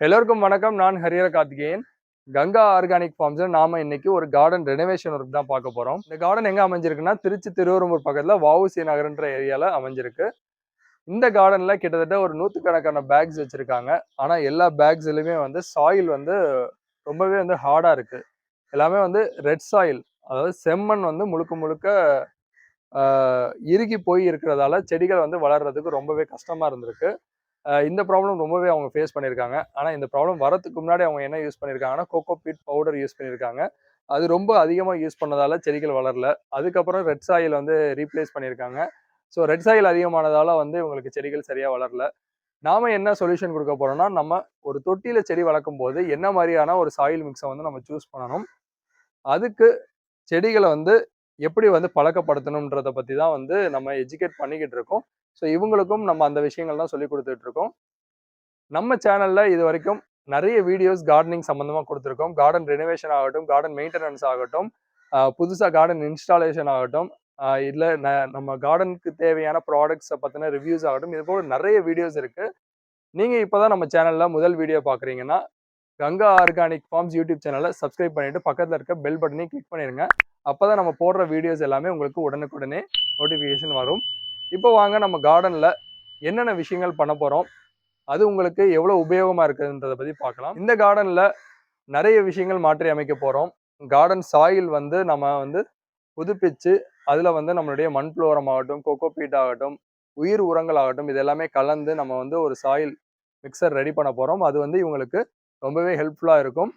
எல்லோருக்கும் வணக்கம். நான் ஹரியர கார்த்திகேயன். கங்கா ஆர்கானிக் ஃபார்ம்ஸ்ல நாம இன்னைக்கு ஒரு கார்டன் ரெனோவேஷன் ஒர்க் தான் பார்க்க போறோம். இந்த கார்டன் எங்க அமைஞ்சிருக்குன்னா திருச்சி திருவெரும்பூர் பக்கத்துல வஉசி நகர்ன்ற ஏரியால அமைஞ்சிருக்கு. இந்த கார்டன்ல கிட்டத்தட்ட ஒரு 100கணக்கான பேக்ஸ் வச்சிருக்காங்க. ஆனா எல்லா பேக்ஸ்லயுமே வந்து சாயில் வந்து ரொம்பவே வந்து ஹார்டா இருக்கு. எல்லாமே வந்து ரெட் சாயில், அதாவது செம்மண் வந்து முழுக்க முழுக்க இறுகி போய் இருக்கிறதால செடிகள் வந்து வளர்றதுக்கு ரொம்பவே கஷ்டமா இருந்திருக்கு. இந்த ப்ராப்ளம் ரொம்பவே அவங்க ஃபேஸ் பண்ணியிருக்காங்க. ஆனால் இந்த ப்ராப்ளம் வரதுக்கு முன்னாடி அவங்க என்ன யூஸ் பண்ணியிருக்காங்கன்னா கோகோ பீட் பவுடர் யூஸ் பண்ணியிருக்காங்க. அது ரொம்ப அதிகமாக யூஸ் பண்ணதால செடிகள் வளரல. அதுக்கப்புறம் ரெட் சாயில் வந்து ரீப்ளேஸ் பண்ணியிருக்காங்க. ஸோ ரெட் சாயில் அதிகமானதால வந்து இவங்களுக்கு செடிகள் சரியாக வளரல. நாம என்ன சொல்யூஷன் கொடுக்க போறோம்னா, நம்ம ஒரு தொட்டியில செடி வளர்க்கும் போது என்ன மாதிரியான ஒரு சாயில் மிக்ஸை வந்து நம்ம சூஸ் பண்ணணும், அதுக்கு செடிகளை வந்து எப்படி வந்து பழக்கப்படுத்தணுன்றதை பற்றி தான் வந்து நம்ம எஜுகேட் பண்ணிக்கிட்டு இருக்கோம். ஸோ இவங்களுக்கும் நம்ம அந்த விஷயங்கள் தான் சொல்லி கொடுத்துட்டு இருக்கோம். நம்ம சேனல்ல இது வரைக்கும் நிறைய வீடியோஸ் கார்டனிங் சம்பந்தமா கொடுத்துருக்கோம். கார்டன் ரெனோவேஷன் ஆகட்டும், கார்டன் மெயின்டெனன்ஸ் ஆகட்டும், புதுசாக கார்டன் இன்ஸ்டாலேஷன் ஆகட்டும், இல்லை நம்ம கார்டனுக்கு தேவையான ப்ராடக்ட்ஸை பற்றின ரிவ்யூஸ் ஆகட்டும், இது போல நிறைய வீடியோஸ் இருக்கு. நீங்க இப்போதான் நம்ம சேனல்ல முதல் வீடியோ பார்க்குறீங்கன்னா கங்கா ஆர்கானிக் ஃபார்ம்ஸ் யூடியூப் சேனலை சப்ஸ்கிரைப் பண்ணிட்டு பக்கத்தில் இருக்க பெல் பட்டனையும் கிளிக் பண்ணிருங்க. அப்போதான் நம்ம போடுற வீடியோஸ் எல்லாமே உங்களுக்கு உடனுக்குடனே நோட்டிஃபிகேஷன் வரும். இப்போ வாங்க நம்ம கார்டன்ல என்னென்ன விஷயங்கள் பண்ண போறோம், அது உங்களுக்கு எவ்வளவு உபயோகமா இருக்குன்றதை பத்தி பார்க்கலாம். இந்த கார்டன்ல நிறைய விஷயங்கள் மாற்றி அமைக்க போறோம். கார்டன் சாயில் வந்து நம்ம வந்து புதுப்பிச்சு அதுல வந்து நம்மளுடைய மண் புழு ஆகட்டும், கோகோ பீட் ஆகட்டும், உயிர் உரங்கள் ஆகட்டும், இது எல்லாமே கலந்து நம்ம வந்து ஒரு சாயில் மிக்சர் ரெடி பண்ண போறோம். அது வந்து இவங்களுக்கு ரொம்பவே ஹெல்ப்ஃபுல்லா இருக்கும்.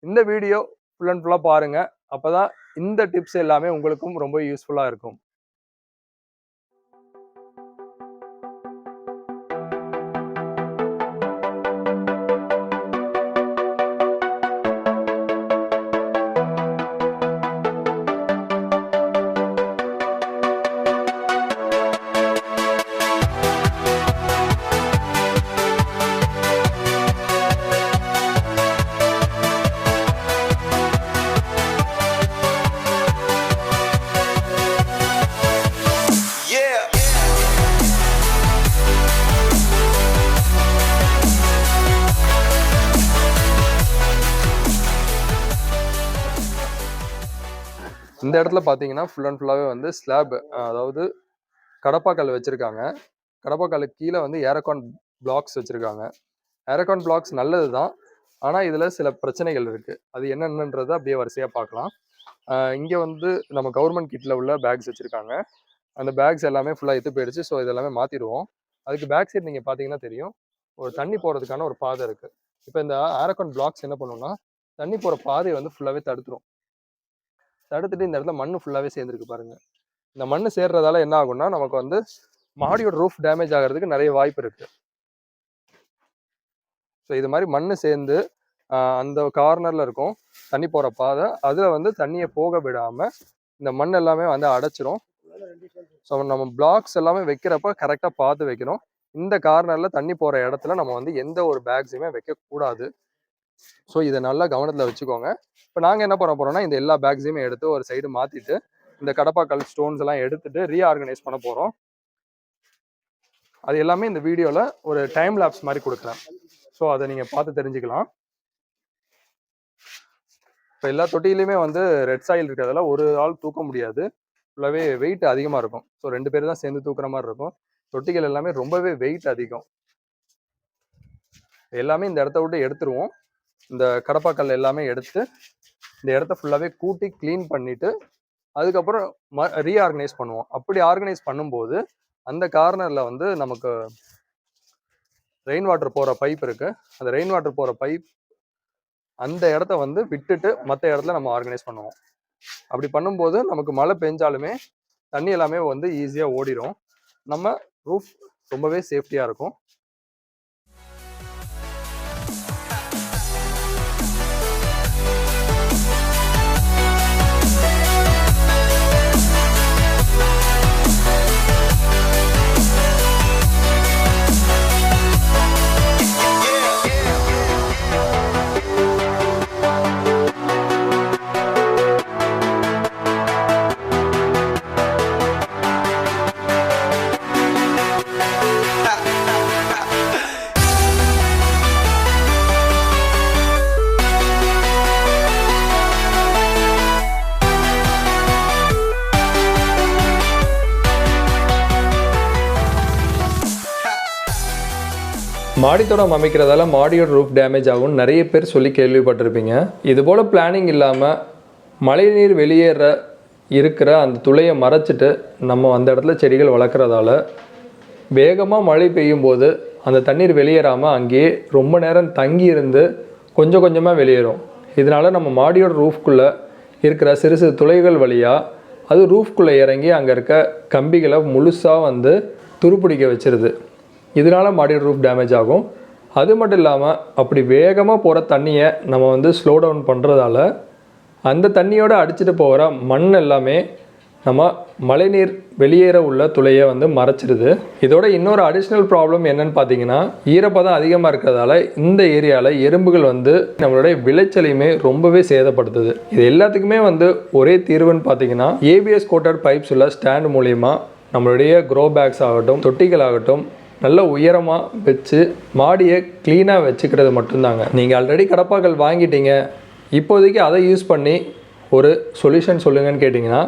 இந்த வீடியோ ஃபுல் அண்ட் ஃபுல்லா பாருங்க. அப்பதான் இந்த டிப்ஸ் எல்லாமே உங்களுக்கும் ரொம்ப யூஸ்ஃபுல்லா இருக்கும். இந்த இடத்துல பார்த்தீங்கன்னா ஃபுல் அண்ட் ஃபுல்லாகவே வந்து ஸ்லாப், அதாவது கடப்பாக்கல் வச்சுருக்காங்க. கடப்பாக்கல்லுக்கு கீழே வந்து ஏரகான் பிளாக்ஸ் வச்சுருக்காங்க. ஏரகான் பிளாக்ஸ் நல்லது தான், ஆனால் இதில் சில பிரச்சனைகள் இருக்குது. அது என்னென்னன்றதை அப்படியே வரிசையாக பார்க்கலாம். இங்கே வந்து நம்ம கவர்மெண்ட் கிட்டில் உள்ள பேக்ஸ் வச்சுருக்காங்க. அந்த பேக்ஸ் எல்லாமே ஃபுல்லாக எத்து போயிடுச்சு. ஸோ இதெல்லாமே மாற்றிடுவோம். அதுக்கு பேக் சைடு நீங்கள் பார்த்தீங்கன்னா தெரியும், ஒரு தண்ணி போகிறதுக்கான ஒரு பாதை இருக்குது. இப்போ இந்த ஏரகான் பிளாக்ஸ் என்ன பண்ணுவோம்னா, தண்ணி போகிற பாதையை வந்து ஃபுல்லாகவே தடுத்துரும். தடுத்துட்டு இந்த இடத்துல மண்ணு ஃபுல்லாகவே சேர்ந்துருக்கு பாருங்க. இந்த மண்ணு சேர்றதால என்ன ஆகும்னா, நமக்கு வந்து மாடியோட ரூஃப் டேமேஜ் ஆகிறதுக்கு நிறைய வாய்ப்பு இருக்கு. ஸோ இது மாதிரி மண்ணு சேர்ந்து அந்த கார்னர்ல இருக்கும் தண்ணி போற பாதை, அதுல வந்து தண்ணியை போக விடாம இந்த மண் எல்லாமே வந்து அடைச்சிரும். ஸோ நம்ம பிளாக்ஸ் எல்லாமே வைக்கிறப்ப கரெக்டாக பார்த்து வைக்கணும். இந்த கார்னர்ல தண்ணி போற இடத்துல நம்ம வந்து எந்த ஒரு பேக்ஸுமே வைக்கக்கூடாது. ஸோ இதை நல்லா கவனத்தில் வச்சுக்கோங்க. இப்போ நாங்கள் என்ன பண்ண போறோம்னா, இந்த எல்லா பேக்ஸையுமே எடுத்து ஒரு சைடு மாற்றிட்டு இந்த கடப்பாக்கல் ஸ்டோன்ஸ் எல்லாம் எடுத்துட்டு ரீஆர்கனைஸ் பண்ண போகிறோம். அது எல்லாமே இந்த வீடியோவில் ஒரு டைம் லேப்ஸ் மாதிரி கொடுக்குறேன். ஸோ அதை நீங்கள் பார்த்து தெரிஞ்சுக்கலாம். இப்போ எல்லா தொட்டிலையுமே வந்து ரெட் சாயில் இருக்கிறதால ஒரு ஆள் தூக்க முடியாது. ஃபுல்லாகவே வெயிட் அதிகமாக இருக்கும். ஸோ 2 பேர் தான் சேர்ந்து தூக்குற மாதிரி இருக்கும். தொட்டிகள் எல்லாமே ரொம்பவே வெயிட் அதிகம். எல்லாமே இந்த இடத்த விட்டு எடுத்துருவோம். இந்த கடப்பாக்கல் எல்லாமே எடுத்து இந்த இடத்த ஃபுல்லாகவே கூட்டி க்ளீன் பண்ணிட்டு அதுக்கப்புறம் ரீஆர்கனைஸ் பண்ணுவோம். அப்படி ஆர்கனைஸ் பண்ணும்போது அந்த கார்னரில் வந்து நமக்கு ரெயின் வாட்டர் போகிற பைப் இருக்கு. அந்த ரெயின் வாட்டர் போகிற பைப் அந்த இடத்த வந்து விட்டுட்டு மற்ற இடத்துல நம்ம ஆர்கனைஸ் பண்ணுவோம். அப்படி பண்ணும்போது நமக்கு மழை பெஞ்சாலுமே தண்ணி எல்லாமே வந்து ஈஸியாக ஓடிடும். நம்ம ரூஃப் ரொம்பவே சேஃப்டியாக இருக்கும். மாடித்தோட்டம் அமைக்கிறதால மாடியோட ரூஃப் டேமேஜ் ஆகும்னு நிறைய பேர் சொல்லி கேள்விப்பட்டிருப்பீங்க. இதுபோல் பிளானிங் இல்லாமல் மழைநீர் வெளியேற இருக்கிற அந்த துளையை மறைச்சிட்டு நம்ம அந்த இடத்துல செடிகள் வளர்க்குறதால வேகமாக மழை பெய்யும் போது அந்த தண்ணீர் வெளியேறாமல் அங்கேயே ரொம்ப நேரம் தங்கி இருந்து கொஞ்சம் கொஞ்சமாக வெளியேறும். இதனால் நம்ம மாடியோட ரூஃப்குள்ளே இருக்கிற சிறு சிறு துளைகள் வழியாக அது ரூஃப்குள்ளே இறங்கி அங்கே இருக்க கம்பிகளை முழுசாக துருப்பிடிக்க வச்சிருது. இதனால் மாடியோட ரூஃப் டேமேஜ் ஆகும். அது மட்டும் இல்லாமல் அப்படி வேகமாக போகிற தண்ணியை நம்ம ஸ்லோ டவுன் பண்ணுறதால அந்த தண்ணியோடு அடிச்சுட்டு போகிற மண் எல்லாமே நம்ம மழைநீர் வெளியேற உள்ள துளையை மறைச்சிடுது. இதோட இன்னொரு அடிஷ்னல் ப்ராப்ளம் என்னன்னு பார்த்தீங்கன்னா, ஈரப்பதம் அதிகமாக இருக்கிறதால இந்த ஏரியாவில் எறும்புகள் நம்மளுடைய விளைச்சலையுமே ரொம்பவே சேதப்படுத்துது. இது எல்லாத்துக்குமே ஒரே தீர்வுன்னு பார்த்தீங்கன்னா, ஏபிஎஸ் கோட்டட் பைப்ஸ் உள்ள ஸ்டாண்ட் மூலிமா நம்மளுடைய க்ரோ பேக்ஸ் ஆகட்டும், தொட்டிகள் ஆகட்டும் நல்ல உயரமாக வச்சு மாடியை க்ளீனாக வச்சுக்கிறது மட்டும்தாங்க. நீங்கள் ஆல்ரெடி கடப்பாக்கள் வாங்கிட்டீங்க, இப்போதைக்கு அதை யூஸ் பண்ணி ஒரு சொல்யூஷன் சொல்லுங்கன்னு கேட்டிங்கன்னா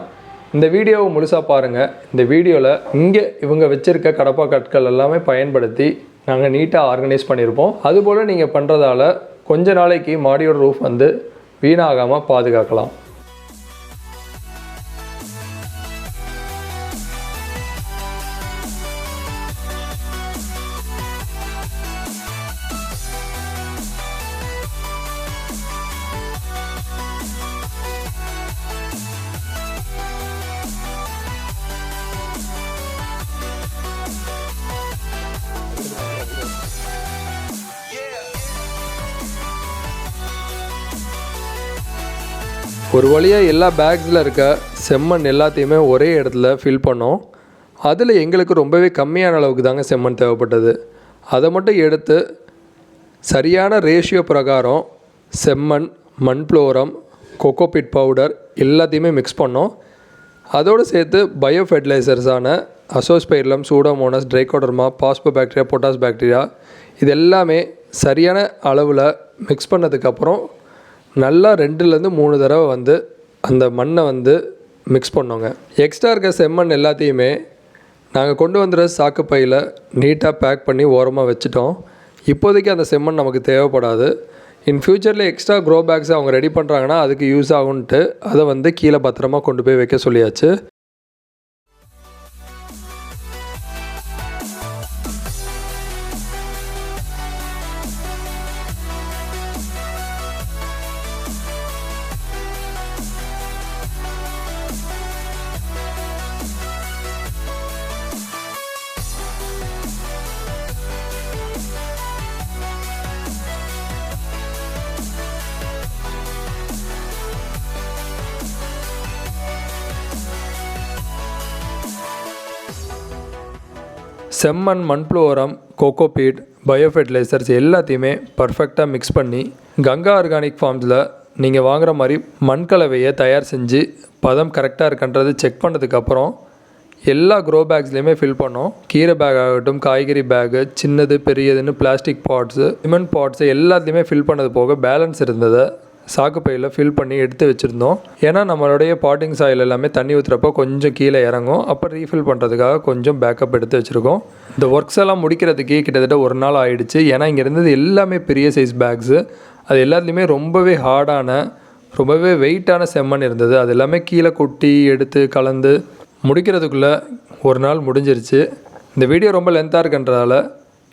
இந்த வீடியோவை முழுசாக பாருங்கள். இந்த வீடியோவில் இங்கே இவங்க வச்சுருக்க கடப்பா கற்கள் எல்லாமே பயன்படுத்தி நாங்கள் நீட்டாக ஆர்கனைஸ் பண்ணியிருப்போம். அதுபோல் நீங்கள் பண்ணுறதால கொஞ்ச நாளைக்கு மாடியோட ரூஃப் வீணாகாமல் பாதுகாக்கலாம். ஒரு வழியாக எல்லா பேக்ஸில் இருக்க செம்மண் எல்லாத்தையுமே ஒரே இடத்துல ஃபில் பண்ணோம். அதில் எங்களுக்கு ரொம்பவே கம்மியான அளவுக்கு தாங்க செம்மண் தேவைப்பட்டது. அதை மட்டும் எடுத்து சரியான ரேஷியோ பிரகாரம் செம்மண், மண்புளோரம், கோகோபிட் பவுடர் எல்லாத்தையுமே மிக்ஸ் பண்ணோம். அதோடு சேர்த்து பயோ ஃபெர்டிலைசர்ஸான azospirillum, pseudomonas, trichoderma, phosphobacteria, potash bacteria இது எல்லாமே சரியான அளவில் மிக்ஸ் பண்ணதுக்கப்புறம் நல்லா 2-3 தடவை அந்த மண்ணை மிக்ஸ் பண்ணோங்க. எக்ஸ்ட்ரா இருக்க செம்மண் எல்லாத்தையுமே நாங்கள் கொண்டு வந்துடுற சாக்கு பையில் நீட்டாக பேக் பண்ணி ஓரமாக வச்சுட்டோம். இப்போதைக்கு அந்த செம்மண் நமக்கு தேவைப்படாது. இன் ஃப்யூச்சரில் எக்ஸ்ட்ரா க்ரோ பேக்ஸ் அவங்க ரெடி பண்ணுறாங்கன்னா அதுக்கு யூஸ் ஆகுன்ட்டு அதை கீழே பத்திரமா கொண்டு போய் வைக்க சொல்லியாச்சு. செம்மண், மண்புளோரம், கோகோபீட், பயோ ஃபெர்டிலைசர்ஸ் எல்லாத்தையுமே பர்ஃபெக்டாக மிக்ஸ் பண்ணி கங்கா ஆர்கானிக் ஃபார்ம்ஸில் நீங்கள் வாங்குகிற மாதிரி மண் கலவையை தயார் செஞ்சு பதம் கரெக்டாக இருக்குன்றது செக் பண்ணதுக்கப்புறம் எல்லா க்ரோ பேக்ஸ்லேயுமே ஃபில் பண்ணோம். கீரை பேக் ஆகட்டும், காய்கறி பேகு, சின்னது பெரியதுன்னு பிளாஸ்டிக் பாட்ஸு, சிமெண்ட் பாட்ஸு எல்லாத்தையுமே ஃபில் பண்ணது போக பேலன்ஸ் இருந்ததை சாக்கு பையில் ஃபில் பண்ணி எடுத்து வச்சுருந்தோம். ஏன்னா நம்மளுடைய பாட்டிங் சாயில் எல்லாமே தண்ணி ஊற்றுறப்போ கொஞ்சம் கீழே இறங்கும். அப்போ ரீஃபில் பண்ணுறதுக்காக கொஞ்சம் பேக்கப் எடுத்து வச்சுருக்கோம். இந்த ஒர்க்ஸ் எல்லாம் முடிக்கிறதுக்கே கிட்டத்தட்ட 1 நாள் ஆகிடுச்சு. ஏன்னா இங்கே இருந்தது எல்லாமே பெரிய சைஸ் பேக்ஸு. அது எல்லாத்துலேயுமே ரொம்பவே ஹார்டான, ரொம்பவே வெயிட்டான செம்மண் இருந்தது. அது எல்லாமே கீழே கொட்டி எடுத்து கலந்து முடிக்கிறதுக்குள்ளே 1 நாள் முடிஞ்சிருச்சு. இந்த வீடியோ ரொம்ப லென்த்தாக இருக்குன்றதால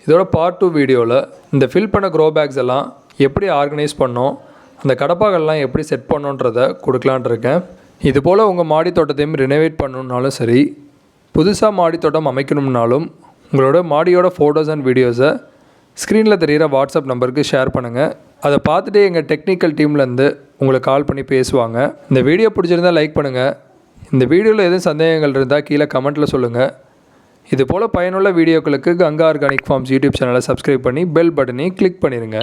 இதோட பார்ட் 2 வீடியோவில் இந்த ஃபில் பண்ண க்ரோ பேக்ஸ் எல்லாம் எப்படி ஆர்கனைஸ் பண்ணோம், அந்த கடப்பாக்கள்லாம் எப்படி செட் பண்ணோன்றதை கொடுக்கலான் இருக்கேன். இதுபோல் உங்கள் மாடி தோட்டத்தையும் ரினோவேட் பண்ணணுன்னாலும் சரி, புதுசாக மாடி தோட்டம் அமைக்கணும்னாலும் உங்களோட மாடியோட ஃபோட்டோஸ் அண்ட் வீடியோஸை ஸ்க்ரீனில் தெரிகிற வாட்ஸ்அப் நம்பருக்கு ஷேர் பண்ணுங்கள். அதை பார்த்துட்டு எங்கள் டெக்னிக்கல் டீம்லேருந்து உங்களுக்கு கால் பண்ணி பேசுவாங்க. இந்த வீடியோ பிடிச்சிருந்தால் லைக் பண்ணுங்கள். இந்த வீடியோவில் எதுவும் சந்தேகங்கள் இருந்தால் கீழே கமெண்ட்டில் சொல்லுங்கள். இதுபோல் பயனுள்ள வீடியோக்களுக்கு கங்கா ஆர்கானிக் ஃபார்ம்ஸ் யூடியூப் சேனலை சப்ஸ்கிரைப் பண்ணி பெல் பட்டனையும் கிளிக் பண்ணிடுங்க.